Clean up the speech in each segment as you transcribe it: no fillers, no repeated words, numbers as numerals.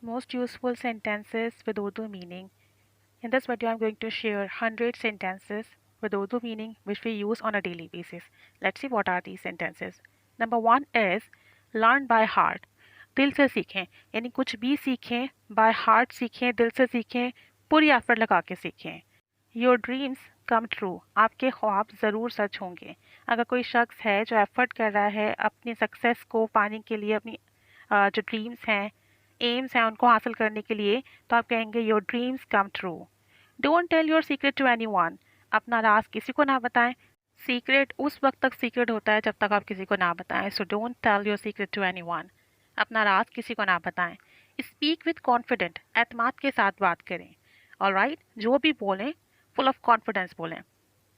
most useful sentences with Urdu meaning. In this video, I'm going to share 100 sentences with Urdu meaning which we use on a daily basis. Let's see what are these sentences. Number one is learn by heart. दिल से सीखें यानी कुछ भी सीखें, by heart सीखें, दिल से सीखें, पूरी एफर्ट लगा के सीखें. Your dreams come true. आपके ख्वाब ज़रूर सच होंगे. अगर कोई शख्स है जो एफर्ट कर रहा है अपनी सक्सेस को पाने के लिए, अपनी जो ड्रीम्स हैं, एम्स हैं, उनको हासिल करने के लिए, तो आप कहेंगे your dreams come true. Don't tell your secret to anyone. अपना राज किसी को ना बताएं. सीक्रेट उस वक्त तक सीक्रेट होता है जब तक आप किसी को ना बताएं. So don't tell your secret to anyone. अपना राज किसी को ना बताएं. Speak with confident. एतमाद के साथ बात करें. ऑलराइट, जो भी बोलें फुल ऑफ कॉन्फिडेंस बोलें.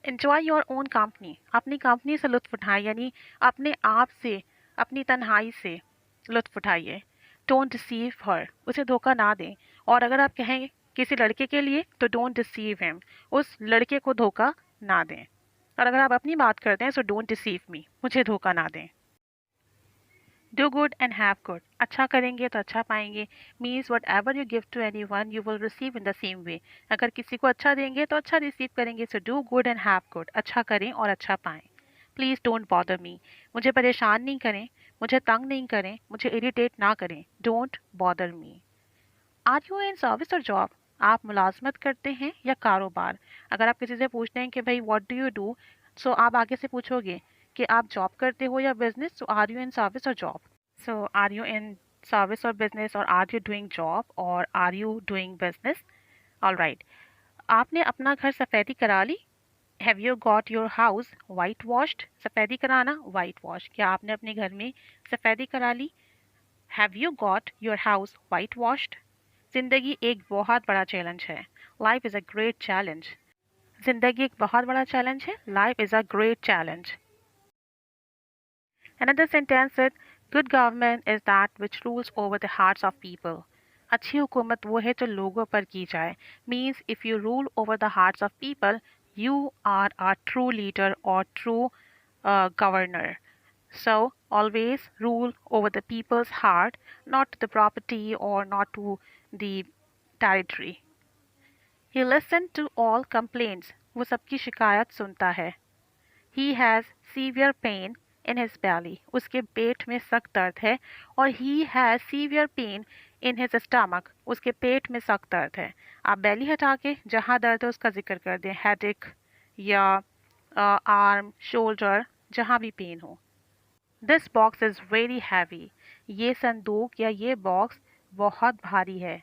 Enjoy your own company. अपनी कंपनी से लुत्फ उठाएं यानी अपने आप से, अपनी तन्हाई से लुत्फ उठाइए. डोंट डिसीव हर. उसे धोखा ना दें. और अगर आप कहें किसी लड़के के लिए तो डोंट डिसीव हिम. उस लड़के को धोखा ना दें. और अगर आप अपनी बात करते हैं सो डोंट डिसीव मी. मुझे धोखा ना दें. Do good and have good. अच्छा करेंगे तो अच्छा पाएंगे. Means whatever you give to anyone you will receive in the same way. अगर किसी को अच्छा देंगे तो अच्छा रिसीव करेंगे. So do good and have good. अच्छा करें और अच्छा पाएं. Please don't bother me. मुझे परेशान नहीं करें, मुझे तंग नहीं करें, मुझे इरिटेट ना करें. Don't bother me. Are you in service और जॉब. आप मुलाजमत करते हैं या कारोबार. अगर आप किसी से पूछते हैं कि भाई व्हाट डू यू डू, सो आप आगे से पूछोगे कि आप जॉब करते हो या business. So are you in service और job. So are you in service और बिजनेस, और आर यू डूइंग जॉब, और are you doing business. All right. आपने अपना घर सफ़ेदी करा ली. Have you got your house white washed. सफ़ेदी कराना, वाइट वॉश. क्या आपने अपने घर में सफ़ेदी करा ली. Have you got your house white washed. ज़िंदगी एक बहुत बड़ा चैलेंज है. Life is a great challenge. ज़िंदगी एक बहुत बड़ा चैलेंज है. Life is a great challenge. Another sentence is good government is that which rules over the hearts of people. अच्छी हुकूमत वो है जो लोगों पर की जाए. Means if you rule over the hearts of people, you are a true leader or true governor. So always rule over the people's heart, not the property or not to the territory. He listened to all complaints. वो सबकी शिकायत सुनता है. He has severe pain in his belly. उसके पेट में सख्त दर्द है. और he has severe pain in his stomach. उसके पेट में सख्त दर्द है. आप belly हटा के जहाँ दर्द है उसका जिक्र कर दें. headache या arm, shoulder, जहाँ भी पेन हो. This box is very heavy. ये संदूक या ये बॉक्स बहुत भारी है.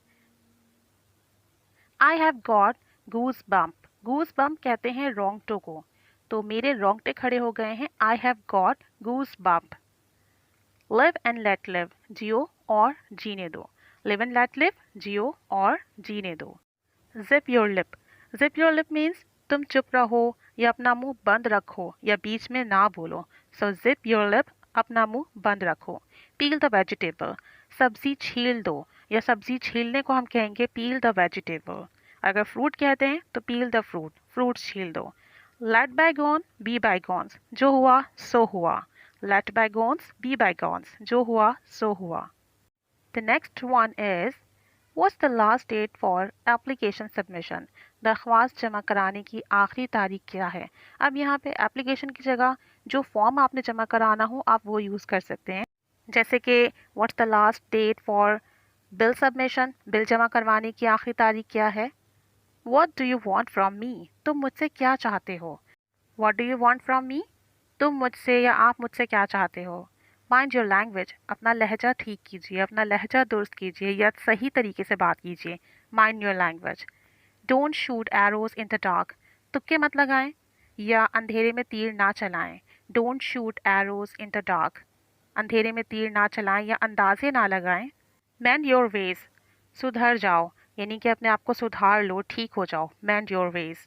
I have got goosebump. goosebump कहते हैं रोंगटों को. तो मेरे रोंगटे खड़े हो गए हैं. I have got goosebump. Live and let live. जियो और जीने दो. Live and let live. जियो और जीने दो. Zip your lip. Zip your lip means तुम चुप रहो या अपना मुंह बंद रखो या बीच में ना बोलो. So zip your lip. अपना मुंह बंद रखो. Peel the vegetable. सब्जी छील दो या सब्जी छीलने को हम कहेंगे peel the vegetable. अगर फ्रूट कहते हैं तो peel the fruit. फ्रूट छील दो. Let bygone be bygones. जो हुआ सो हुआ. Let bygones be bygones. जो हुआ सो हुआ. The next one is what's the last date for application submission. दरख्वास्त जमा कराने की आखिरी तारीख क्या है. अब यहाँ पे एप्लीकेशन की जगह जो फॉर्म आपने जमा कराना हो आप वो यूज़ कर सकते हैं. जैसे कि what's the last date for bill submission. Bill जमा करवाने की आखिरी तारीख क्या है. What do you want from me? तुम मुझसे क्या चाहते हो. What do you want from me? तुम मुझसे या आप मुझसे क्या चाहते हो. Mind your language. अपना लहजा ठीक कीजिए, अपना लहजा दुरुस्त कीजिए या सही तरीके से बात कीजिए. Mind your language. Don't shoot arrows in the dark. तुक्के मत लगाएं या अंधेरे में तीर ना चलाएं. Don't shoot arrows in the dark. अंधेरे में तीर ना चलाएं या अंदाजे ना लगाएं. Mend your ways. सुधर जाओ यानी कि अपने आप को सुधार लो, ठीक हो जाओ. Mend your ways.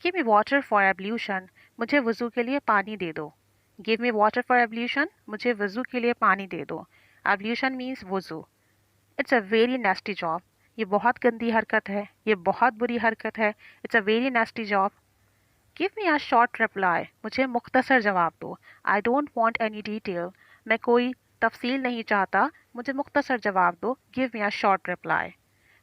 Give me water for ablution. मुझे वज़ू के लिए पानी दे दो. Give me water for ablution. मुझे वज़ू के लिए पानी दे दो. Ablution means वज़ू. It's a very nasty job. ये बहुत गंदी हरकत है, ये बहुत बुरी हरकत है. It's a very nasty job. Give me a short reply. मुझे मुख्तसर जवाब दो. I don't want any detail. मैं कोई तफसील नहीं चाहता, मुझे मुख्तसर जवाब दो, give me a short reply.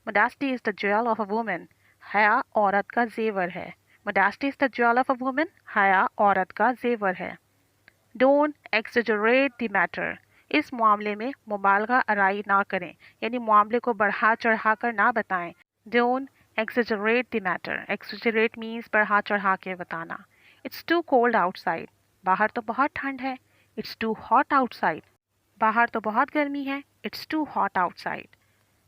Modesty is the jewel of a woman. हया औरत का जेवर है। Modesty is the jewel of a woman. हया औरत का जेवर है। Don't exaggerate the matter. इस मामले में मुबालगा आराई ना करें, यानी मामले को बढ़ा चढ़ा कर ना बताएं। Don't exaggerate the matter. Exaggerate means बढ़ा चढ़ा के बताना। It's too cold outside. बाहर तो बहुत ठंड है। It's too hot outside. बाहर तो बहुत गर्मी है। It's too hot outside.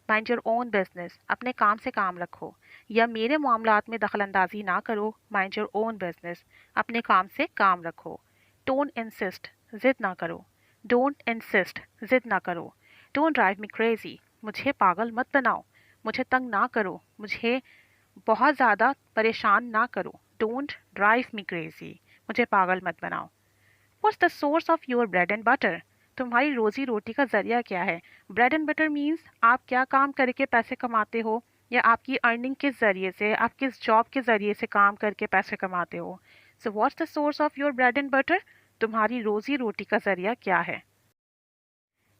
Mind your own business, अपने काम से काम रखो, या मेरे मामलात में दखल अंदाजी ना करो। माइंड योर ओन बिजनेस, अपने काम से काम रखो। डोंट इंसिस्ट, जिद ना करो। डोंट इंसिस्ट, जिद ना करो। डोंट ड्राइव मी क्रेजी, मुझे पागल मत बनाओ। मुझे तंग ना करो, मुझे बहुत ज़्यादा परेशान ना करो। डोंट ड्राइव मी क्रेजी, मुझे पागल मत बनाओ। What's the source of your bread and butter, तुम्हारी रोजी रोटी का जरिया क्या है। ब्रेड एंड बटर मीन्स आप क्या काम करके पैसे कमाते हो, या आपकी अर्निंग किस जरिए से, आप किस जॉब के जरिए से काम करके पैसे कमाते हो। So what's the source of your bread and butter, तुम्हारी रोजी रोटी का जरिया क्या है।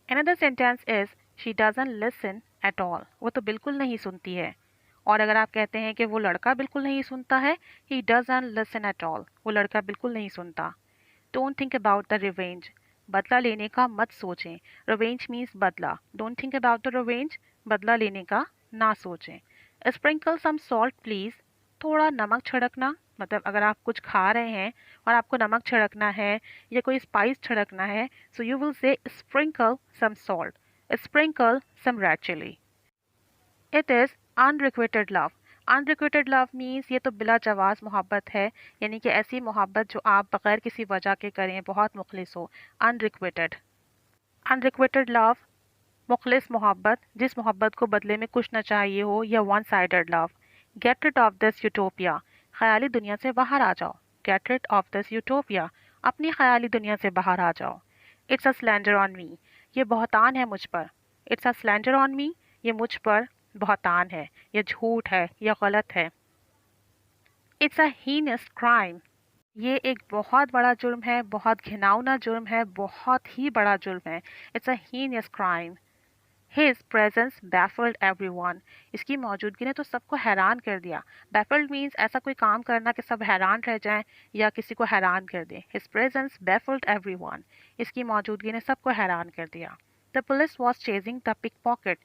Another sentence is she doesn't listen at all, वो तो बिल्कुल नहीं सुनती है। और अगर आप कहते हैं कि वो लड़का बिल्कुल नहीं सुनता है, he doesn't listen at all, वो लड़का बिल्कुल नहीं सुनता। Don't think about the revenge, बदला लेने का मत सोचें। रिवेंज मीन्स बदला। Don't think about the revenge, बदला लेने का ना सोचें। स्प्रिंकल सम सॉल्ट प्लीज़, थोड़ा नमक छिड़कना, मतलब अगर आप कुछ खा रहे हैं और आपको नमक छिड़कना है या कोई स्पाइस छिड़कना है, so you will say sprinkle some salt, sprinkle some red chilli. It is unrequited love, unrequited love means ये तो बिला जवाज़ मोहब्बत है, यानी कि ऐसी मोहब्बत जो आप बग़ैर किसी वजह के करें, बहुत मुखलिस हो। अनरिक्वेटेड, अनरिक्वेटेड लव, मुखलिस मोहब्बत, जिस मोहब्बत को बदले में कुछ न चाहिए हो, या one sided love. Get rid of this utopia, ख्याली दुनिया से बाहर आ जाओ। Get rid of this utopia, अपनी ख्याली दुनिया से बाहर आ जाओ। It's a slander on me, ये बहुतान है मुझ पर। It's a slander on me, ये मुझ पर बहुतान है, या झूठ है, या गलत है। इट्स अ हीनस क्राइम, ये एक बहुत बड़ा जुर्म है, बहुत घिनौना जुर्म है, बहुत ही बड़ा जुर्म है। It's a heinous crime. His presence baffled everyone, इसकी मौजूदगी ने तो सबको हैरान कर दिया। बैफल्ड मीन्स ऐसा कोई काम करना कि सब हैरान रह जाएं या किसी को हैरान कर दें। हिज प्रेजेंस बैफल्ड एवरीवन, इसकी मौजूदगी ने सबको हैरान कर दिया। The police was chasing the pickpocket,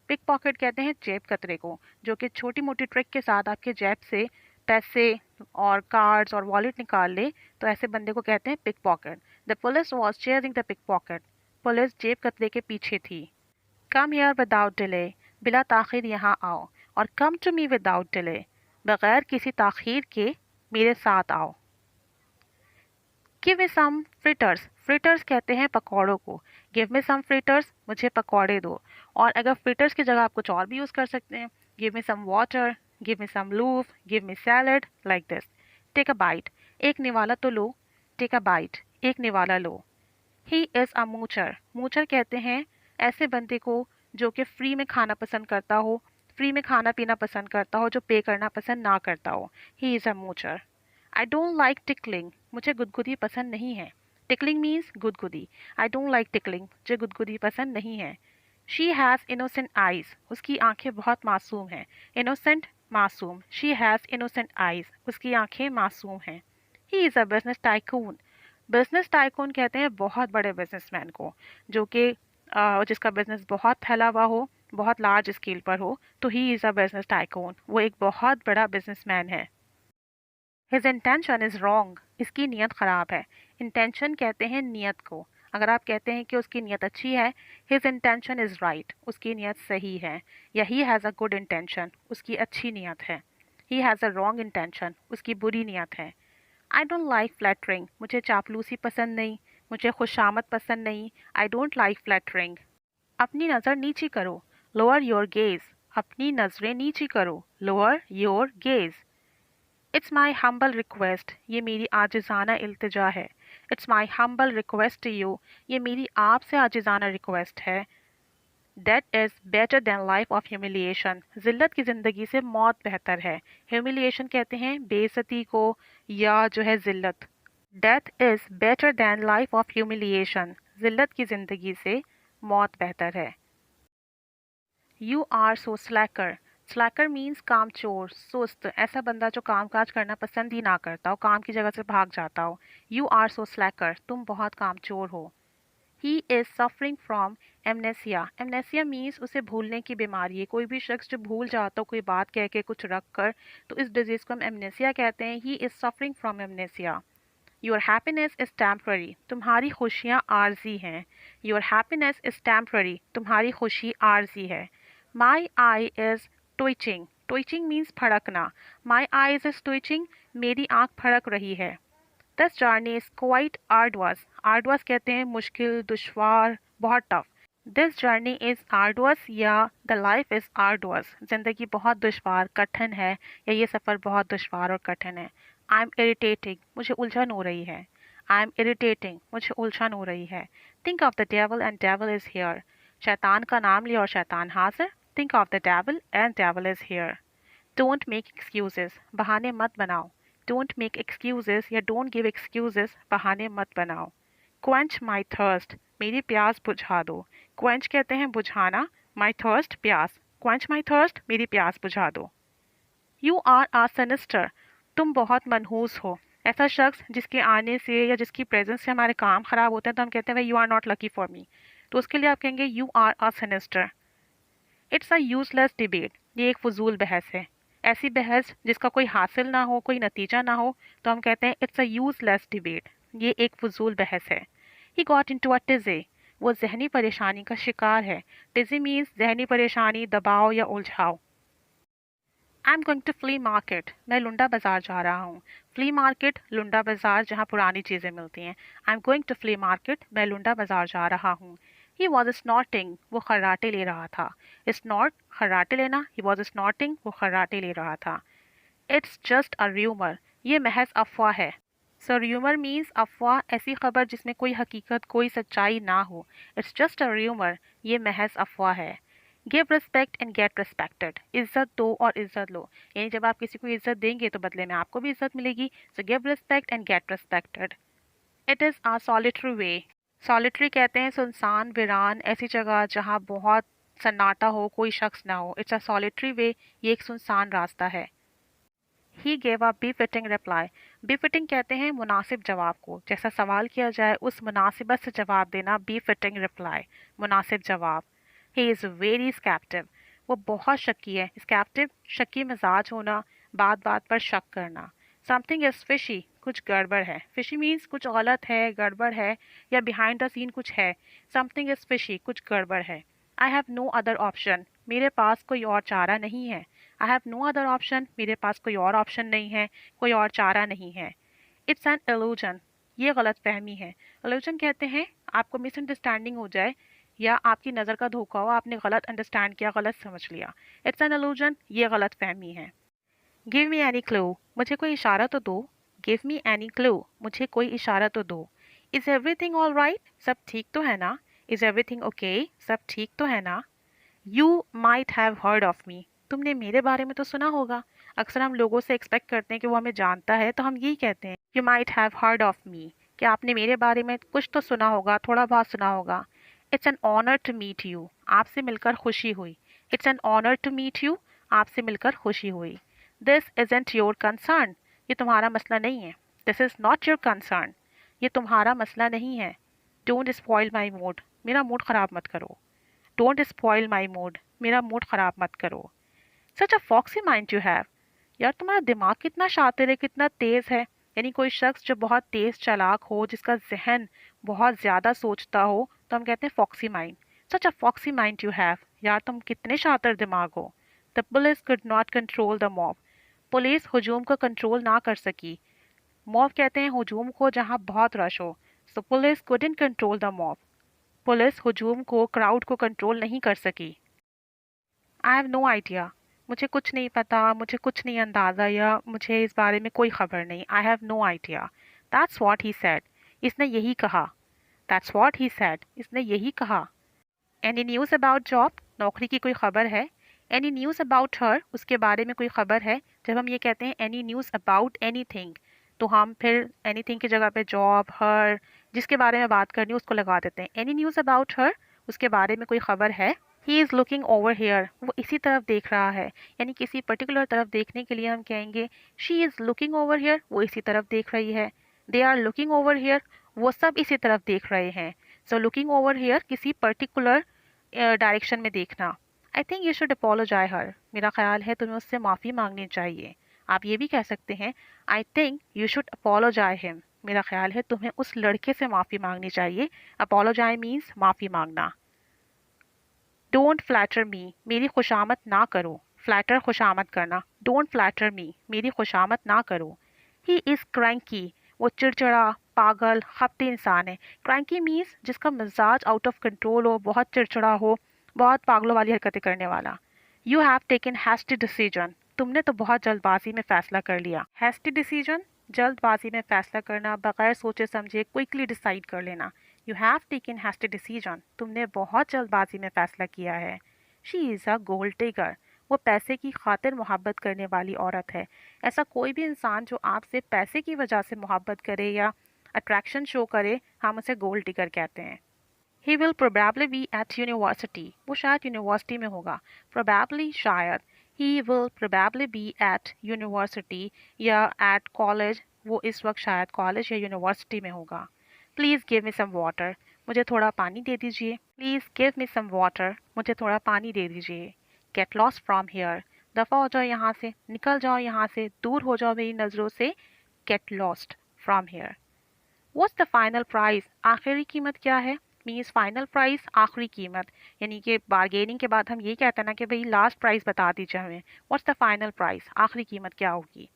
pickpocket कहते हैं जेब कतरे को, जो कि छोटी मोटी ट्रिक के साथ आपके जेब से पैसे और कार्ड्स और वॉलेट निकाल ले, तो ऐसे बंदे को कहते हैं pickpocket. The police was chasing the pickpocket, police जेब कतरे के पीछे थी। कम हियर विदाउट डिले, बिला ताखीर यहाँ आओ। और come to me without delay, बगैर किसी ताखीर के मेरे साथ आओ। Give me some fritters, fritters कहते हैं पकौड़ों को। गिव मी सम फ्रिटर्स, मुझे पकौड़े दो। और अगर फ्रिटर्स की जगह आप कुछ और भी यूज़ कर सकते हैं। Give me some water, give me some loaf, give me salad, like this. Take a bite, एक निवाला तो लो। टेक अ बाइट, एक निवाला लो। ही इज़ अ मूचर, मूचर कहते हैं ऐसे बंदे को जो कि फ्री में खाना पसंद करता हो, फ्री में खाना पीना पसंद करता हो, जो पे करना पसंद ना करता हो। He is a moocher. I don't like tickling, मुझे गुदगुदी पसंद नहीं है। टिकलिंग मीन्स गुदगुदी। आई डोंट लाइक टिकलिंग, मुझे गुदगुदी पसंद नहीं है। शी हैज़ इनोसेंट आइज़, उसकी आंखें बहुत मासूम हैं। इनोसेंट, मासूम। शी हैज़ इनोसेंट आइज़, उसकी आंखें मासूम हैं। He is a business tycoon, business tycoon कहते हैं बहुत बड़े बिजनेसमैन को, जो कि जिसका बिजनेस बहुत फैला हुआ हो, बहुत लार्ज स्केल पर हो, तो ही इज़ अ बिजनेस टाइकून, वो एक बहुत बड़ा बिजनेसमैन है। हिज इंटेंशन इज़ रॉन्ग, इसकी नीयत ख़राब है। इंटेंशन कहते हैं नीयत को। अगर आप कहते हैं कि उसकी नीयत अच्छी है, हिज इंटेंशन इज़ राइट, उसकी नीयत सही है। या he has a good intention, उसकी अच्छी नीयत है। He has a wrong intention, उसकी बुरी नीयत है। आई डोंट लाइक फ्लैटरिंग, मुझे चापलूसी पसंद नहीं, मुझे खुशामद पसंद नहीं। I don't like flattering. अपनी नज़र नीची करो। लोअर योर गेज़, अपनी नज़रें नीची करो। Lower your gaze. It's my humble request, ये मेरी आजिज़ाना इल्तिजा है। It's my humble request to you, ये मेरी आपसे आजिज़ाना रिक्वेस्ट है। That is better than life of humiliation, ज़िल्लत की ज़िंदगी से मौत बेहतर है। ह्यूमिलिएशन कहते हैं बेइज्जती को, या जो है ज़िल्लत। Death is better than life of humiliation, जिल्लत की ज़िंदगी से मौत बेहतर है। You are so slacker. Slacker means कामचोर, सुस्त, ऐसा बंदा जो काम काज करना पसंद ही ना करता हो, काम की जगह से भाग जाता हो। यू आर सो स्लैकर, तुम बहुत कामचोर हो। He is suffering from amnesia. Amnesia means उसे भूलने की बीमारी है। कोई भी शख्स जो भूल जाता हो कोई बात कह के कुछ रख कर, तो इस डिजीज़ को हम एमनेसिया कहते हैं। He is suffering from amnesia. Your happiness is temporary. तुम्हारी खुशियाँ आर्जी हैं। Your happiness is temporary. तुम्हारी खुशी आर्जी है। My eye is twitching. Twitching means फड़कना। माई आईज इज़ ट्विचिंग, मेरी आँख फड़क रही है। This journey is quite arduous. Arduous कहते हैं मुश्किल, दुश्वार, बहुत tough. This journey is arduous या द लाइफ इज़ आर्डुअस। ज़िंदगी बहुत दुश्वार, कठिन है, या ये सफ़र बहुत दुश्वार और कठिन है। आई एम इरिटेटिंग, मुझे उलझन हो रही है। आई एम इरिटेटिंग, मुझे उलझन हो रही है। Think of the devil and devil is here. शैतान का नाम लिया और शैतान हाजिर। Think of the devil and devil is here. Don't make excuses. बहाने मत बनाओ। डोंट मेक एक्सक्यूजेस या डोंट गिव एक्सक्यूजेस, बहाने मत बनाओ। क्वेंच माई थर्स्ट। मेरी प्यास बुझा दो। क्वेंच कहते हैं बुझाना, माई थर्स्ट प्यास। क्वेंच माई थर्स्ट, मेरी प्यास बुझा दो। You are a सनिस्टर। तुम बहुत मनहूस हो। ऐसा शख्स जिसके आने से या जिसकी प्रेजेंस से हमारे काम खराब होते हैं, तो हम कहते हैं भाई you are not lucky for me. तो उसके लिए आप कहेंगे you are a sinister. It's a useless debate. ये एक फजूल बहस है। ऐसी बहस जिसका कोई हासिल ना हो, कोई नतीजा ना हो, तो हम कहते हैं इट्स अ यूजलेस डिबेट। ये एक फजूल बहस है। He got into a tizzy. वो जहनी परेशानी का शिकार है। टिजे मीन्स जहनी परेशानी, दबाव या उलझाव। I am going to flea market. मैं लुंडा बाजार जा रहा हूँ। फ्ली मार्केट, लुंडा बाजार जहाँ पुरानी चीज़ें मिलती हैं। I am going to flea market, मैं लुंडा बाजार जा रहा हूँ। ही वॉज स्नॉटिंग, वो खर्राटे ले रहा था। स्नॉट, खर्राटे लेना। ही वॉज स्नॉटिंग, वो खर्राटे ले रहा था। It's just a rumour. ये महज अफवाह है। सो र्यूमर मीन्स अफवाह, ऐसी खबर जिसमें कोई हकीकत, कोई सच्चाई ना हो। इट्स जस्ट अ र्यूमर, ये महज अफवाह है। Give respect and get respected. इज्जत दो और इज्जत लो। यानी जब आप किसी को इज्जत देंगे तो बदले में आपको भी इज्जत मिलेगी। So give respect and get respected. It is a solitary way. Solitary कहते हैं सुनसान, वीरान, ऐसी जगह जहाँ बहुत सन्नाटा हो, कोई शख्स ना हो। इट्स अ सॉलिटरी वे, ये एक सुनसान रास्ता है। He gave a befitting reply. befitting कहते हैं मुनासिब जवाब को। जैसा सवाल किया जाए उस मुनासिबत से जवाब देना, befitting रिप्लाई, मुनासिब जवाब। ही इज़ वेरी स्कैप्टिव। वो बहुत शक्की है। स्कैप्टिव, शक्की मिजाज होना, बात बात पर शक करना। समथिंग इज़ फिशी, कुछ गड़बड़ है। फिशी मीन्स कुछ गलत है, गड़बड़ है, या बिहाइंड द सीन कुछ है। समथिंग इज़ फिशी, कुछ गड़बड़ है। I have no other option. मेरे पास कोई और चारा नहीं है। I have no other option, मेरे पास कोई और ऑप्शन नहीं है, कोई और चारा नहीं है। इट्स एन इल्यूजन, ये गलत फहमी है। इल्यूजन कहते हैं आपको मिसअंडरस्टैंडिंग हो जाए या आपकी नज़र का धोखा हो, आपने गलत अंडरस्टैंड किया, गलत समझ लिया। इट्स एन इल्यूजन, ये गलत फहमी है। गिव मी एनी क्लू, मुझे कोई इशारा तो दो। गिव मी एनी क्लू, मुझे कोई इशारा तो दो। इज़ एवरीथिंग ऑल राइट, सब ठीक तो है ना। इज़ एवरीथिंग ओके, सब ठीक तो है ना। You might have heard of me, तुमने मेरे बारे में तो सुना होगा। अक्सर हम लोगों से एक्सपेक्ट करते हैं कि वो हमें जानता है, तो हम यही कहते हैं you might have heard of me, कि आपने मेरे बारे में कुछ तो सुना होगा, थोड़ा बहुत सुना होगा। It's an honour to meet you, आपसे मिलकर खुशी हुई। It's an honour to meet you, आपसे मिलकर खुशी हुई। दिस इज़ेंट योर कंसर्न, ये तुम्हारा मसला नहीं है। This is not your concern, ये तुम्हारा मसला नहीं है। डोंट स्पॉइल माई मूड, मेरा मूड ख़राब मत करो। डोंट स्पॉइल माई मूड, मेरा मूड ख़राब मत करो। सच a foxy mind you have, यार तुम्हारा दिमाग कितना शातिर है, कितना तेज़ है। यानी कोई शख्स जो बहुत तेज़ चालाक हो, जिसका जहन बहुत ज़्यादा सोचता हो, तो हम कहते हैं foxy mind. Such a foxy mind you have, यार तुम कितने शातिर दिमाग हो। The police could not control the mob, police हजूम को कंट्रोल ना कर सकी। मॉब कहते हैं हजूम को जहाँ बहुत रश हो। So police couldn't control the mob, police हजूम को, क्राउड को कंट्रोल नहीं कर सकी। आई हैव नो आइडिया, मुझे कुछ नहीं पता, मुझे कुछ नहीं अंदाज़ा, या मुझे इस बारे में कोई ख़बर नहीं। I have no idea. That's what he said, इसने यही कहा। दैट्स वॉट ही सैड, इसने यही कहा। एनी न्यूज़ अबाउट जॉब, नौकरी की कोई ख़बर है। एनी न्यूज़ अबाउट हर, उसके बारे में कोई ख़बर है। जब हम ये कहते हैं any news about any thing, तो हम फिर एनी थिंग की जगह पे जॉब, हर, जिसके बारे में बात करनी है उसको लगा देते हैं। एनी न्यूज़ अबाउट हर, उसके बारे में कोई खबर है। He is looking over here, वो इसी तरफ देख रहा है। यानी किसी पर्टिकुलर तरफ देखने के लिए हम कहेंगे she is looking over here, वो इसी तरफ देख रही है। They are looking over here, वो सब इसी तरफ देख रहे हैं। सो लुकिंग ओवर हेयर किसी पर्टिकुलर डायरेक्शन में देखना। I think you should apologise her, मेरा ख्याल है तुम्हें उससे माफ़ी मांगनी चाहिए। आप ये भी कह सकते हैं I think you should apologise him, मेरा ख्याल है तुम्हें उस लड़के से माफ़ी मांगनी चाहिए। अपोलोजाइज मीन्स माफ़ी मांगना। डोंट फ्लैटर मी, मेरी खुशामद ना करो। फ्लैटर खुशामद करना। डोंट फ्लैटर मी, मेरी खुशामद ना करो। ही इज़ क्रैंकी, वो चिड़चिड़ा, पागल, खपती इंसान है। क्रैंकी मीन्स जिसका मिजाज आउट ऑफ कंट्रोल हो, बहुत चिड़चिड़ा हो, बहुत पागलों वाली हरकतें करने वाला। You have taken hasty decision, तुमने तो बहुत जल्दबाजी में फ़ैसला कर लिया। हैस्टी डिसीजन, जल्दबाजी में फ़ैसला करना, बगैर सोचे समझे क्विकली डिसाइड कर लेना। You have taken hasty decision, तुमने बहुत जल्दबाजी में फ़ैसला किया है। She is a gold digger, वो पैसे की खातिर मोहब्बत करने वाली औरत है। ऐसा कोई भी इंसान जो आपसे पैसे की वजह से मोहब्बत करे या अट्रैक्शन शो करे, हम उसे गोल्ड डिगर कहते हैं। He will probably be at university, वो शायद यूनिवर्सिटी में होगा। प्रोबेबली शायद। He will probably be at university या एट कॉलेज, वो इस वक्त शायद कॉलेज या यूनिवर्सिटी में होगा। Please give me some water, मुझे थोड़ा पानी दे दीजिए। Please give me some water, मुझे थोड़ा पानी दे दीजिए। गेट लॉस्ट फ्रॉम हेयर, दफ़ा हो जाओ यहाँ से, निकल जाओ यहाँ से, दूर हो जाओ मेरी नज़रों से। Get lost from here. What's the final price, आखिरी कीमत क्या है। मीन्स फाइनल प्राइस, आखिरी कीमत। यानी कि बार्गेनिंग के बाद हम ये कहते हैं ना कि भाई लास्ट प्राइस बता दीजिए हमें। व्हाट्स द फाइनल प्राइस, आखिरी कीमत क्या होगी।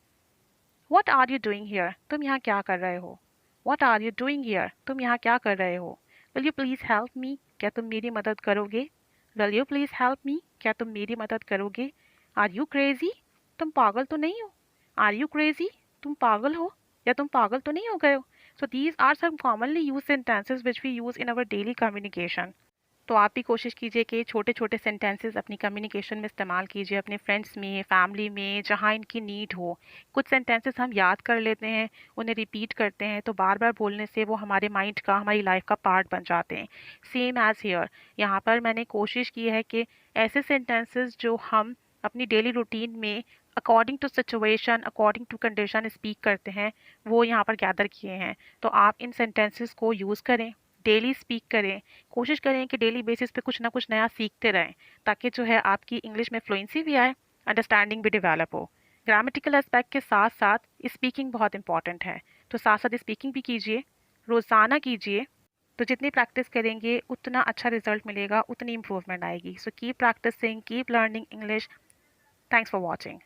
What are you doing here, तुम यहाँ क्या कर रहे हो। What are you doing here, तुम यहाँ क्या कर रहे हो। Will you please help me, क्या तुम मेरी मदद करोगे। Will you please help me, क्या तुम मेरी मदद करोगे। आर यू क्रेजी, तुम पागल तो नहीं हो। आर यू क्रेजी, तुम पागल हो या तुम पागल तो नहीं हो गए हो। So these are some commonly used sentences which we use in our daily communication. तो आप भी कोशिश कीजिए कि छोटे छोटे सेंटेंसेस अपनी कम्युनिकेशन में इस्तेमाल कीजिए, अपने फ्रेंड्स में, फैमिली में, जहाँ इनकी नीड हो। कुछ सेंटेंसेस हम याद कर लेते हैं, उन्हें रिपीट करते हैं, तो बार बार बोलने से वो हमारे माइंड का, हमारी लाइफ का पार्ट बन जाते हैं। सेम एज़ हियर, यहाँ पर मैंने कोशिश की है कि ऐसे सेंटेंसेस जो हम अपनी डेली रूटीन में according to situation, according to condition speak करते हैं, वो यहाँ पर गैदर किए हैं। तो आप इन सेंटेंसेस को यूज़ करें, डेली स्पीक करें। कोशिश करें कि डेली बेसिस पे कुछ ना कुछ नया सीखते रहें, ताकि जो है आपकी इंग्लिश में फ्लुएंसी भी आए, अंडरस्टैंडिंग भी डेवलप हो। ग्रामेटिकल एस्पेक्ट के साथ साथ स्पीकिंग बहुत इंपॉर्टेंट है, तो साथ साथ स्पीकिंग भी कीजिए, रोज़ाना कीजिए। तो जितनी प्रैक्टिस करेंगे उतना अच्छा रिजल्ट मिलेगा, उतनी इम्प्रूवमेंट आएगी। So keep practising, keep learning English. Thanks for watching.